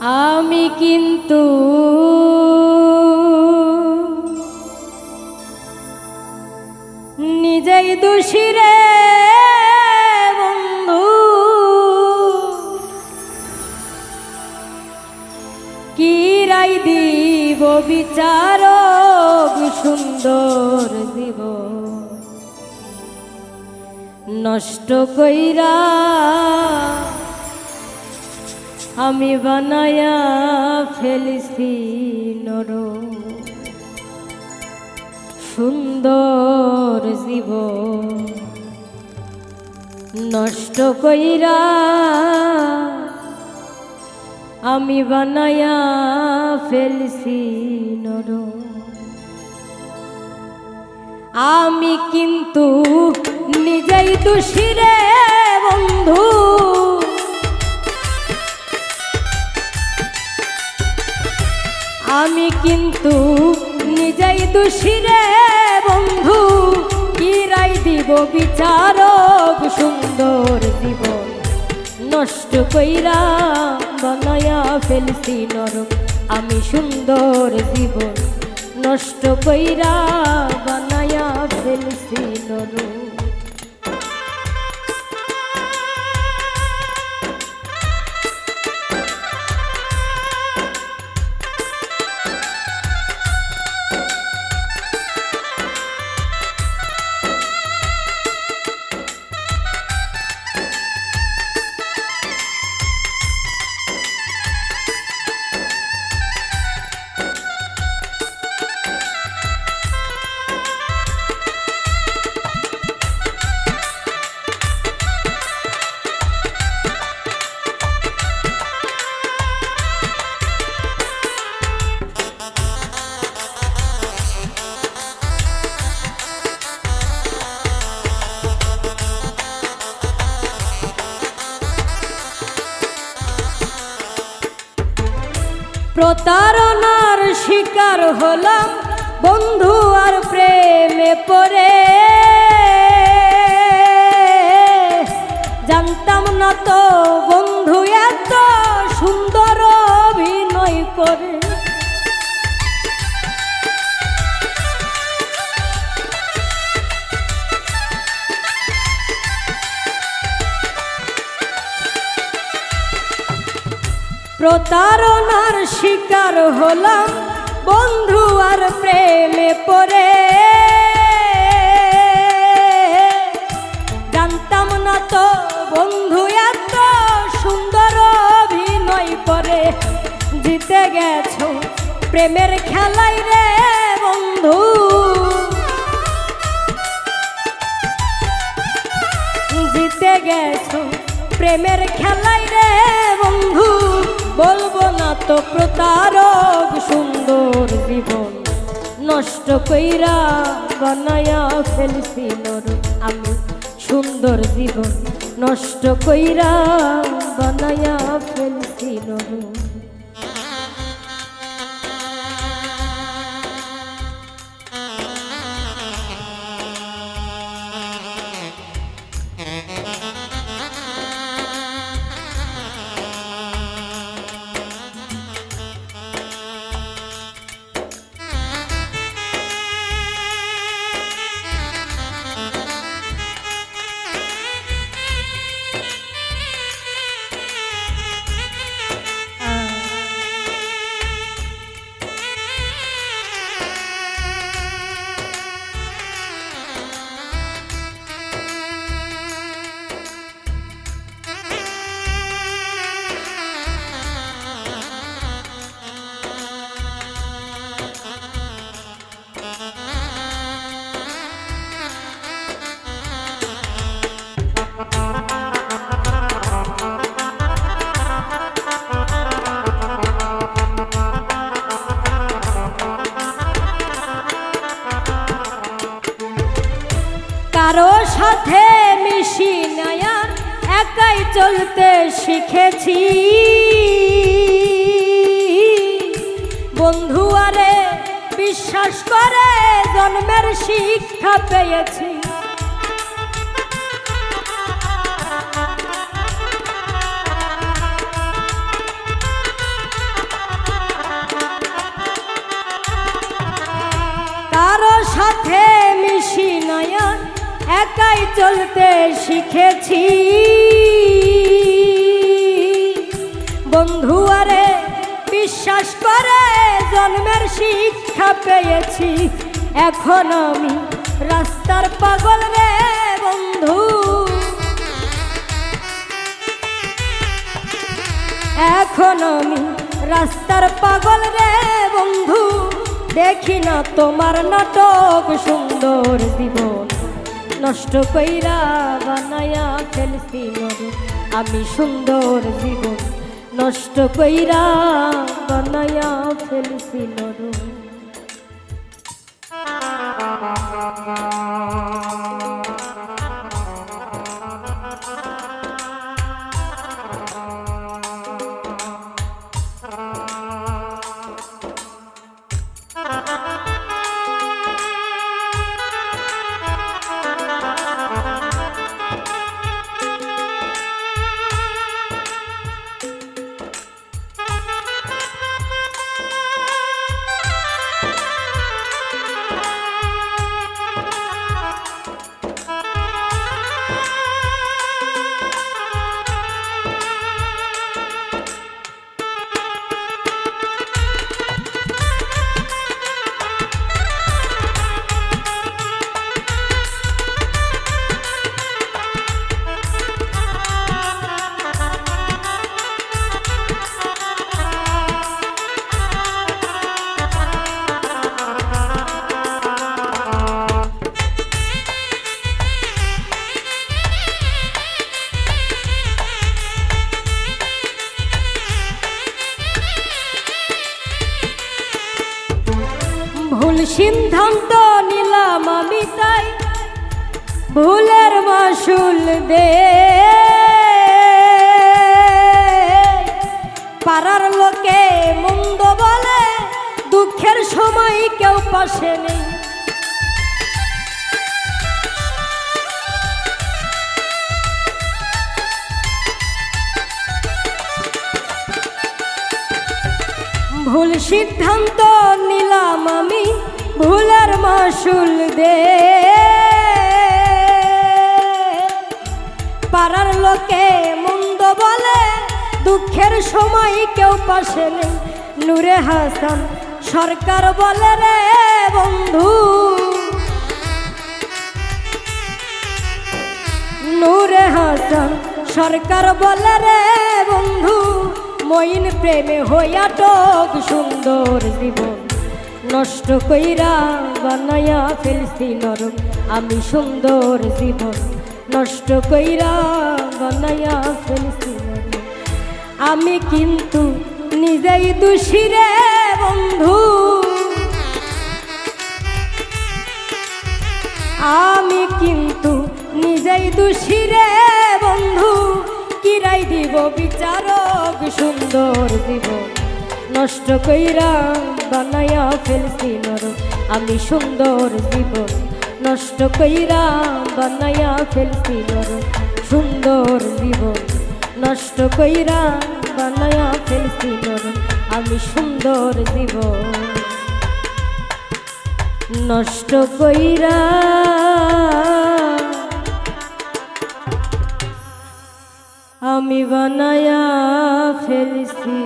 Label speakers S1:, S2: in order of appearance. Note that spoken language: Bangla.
S1: আমি কিন্তু নিজেই দোষী রে বন্ধু, কি রাই দিব বিচারক সুন্দর দিব নষ্ট কইরা আমি বানায়া ফেলছি নর সুন্দর জীবন নষ্ট কইরা আমি বানায়া ফেলছি নর। আমি কিন্তু নিজেই দোষী রে বন্ধু, আমি কিন্তু নিজেই দোষী রে বন্ধু, কি রাই দিব বিচারক সুন্দর জীবন নষ্ট কইরা বানায়া ফেলছি নরক। আমি সুন্দর জীবন নষ্ট কইরা বানায়া ফেলছি নরক। প্রতারণার শিকার হলাম বন্ধু আর প্রেমে পড়ে, জানতাম না তো বন্ধু এত সুন্দর অভিনয় করে। প্রতারণার শিকার হলাম বন্ধু আর প্রেমে পড়ে, জানতাম না তো বন্ধু এত সুন্দর অভিনয় করে। জিতে গেছো প্রেমের খেলাই রে বন্ধু, জিতে গেছো প্রেমের খেলাই রে বন্ধু। বলবো না তো প্রতারক সুন্দর জীবন নষ্ট কইরা বানায়া ফেলছি নর। আমি সুন্দর জীবন নষ্ট কইরা বানায়া ফেলছি নর। কারো সাথে মিশি নয়া একাই চলতে শিখেছি, বন্ধু আরে বিশ্বাস করে জন্মের শিক্ষা পেয়েছি। একাই চলতে শিখেছি। বন্ধু আরে বিশ্বাস করে জন্মের শিক্ষা পেয়েছি। এখন আমি রাস্তার পাগল রে বন্ধু, এখন আমি রাস্তার পাগল রে বন্ধু। দেখি না তোমার নাটক, সুন্দর জীবন নষ্ট কইরা বানায়া ফেলছি নরক। আমি সুন্দর জীবন নষ্ট কইরা বানায়া ফেলছি নরক। ভুল সিদ্ধান্ত নিলাম আমি, তাই ভুলের মাসুল দে। পাড়ার লোকে মন্দ বলে, দুঃখের সময় কেউ পাশে নেই। ভুল সিদ্ধান্ত নিলাম আমি, ভুলের মাসুল দে। পাড়ার লোকে মন্দ বলে, দুঃখের সময় কেউ পাশে নেই। নূরে হাসান সরকার বলে রে বন্ধু, নূরে হাসান সরকার বলে রে বন্ধু। মইন প্রেমে হইয়া টক, সুন্দর জীবন নষ্ট কইরা বানায়া ফেলছি নরক। আমি সুন্দর জীবন নষ্ট কইরা বানায়া ফেলছি নরক। আমি কিন্তু নিজেই দোষী রে বন্ধু, আমি কিন্তু নিজেই দোষী রে বন্ধু। কিরাই দিব বিচারক, সুন্দর জীবন নষ্ট কইরা বানায়া ফেলছি নরক। আমি সুন্দর জীবন নষ্ট কইরা বানায়া ফেলছি নরক। সুন্দর জীবন নষ্ট কইরা বানায়া ফেলছি নরক। আমি সুন্দর জীবন নষ্ট কইরা আমি বানায়া ফেলছি।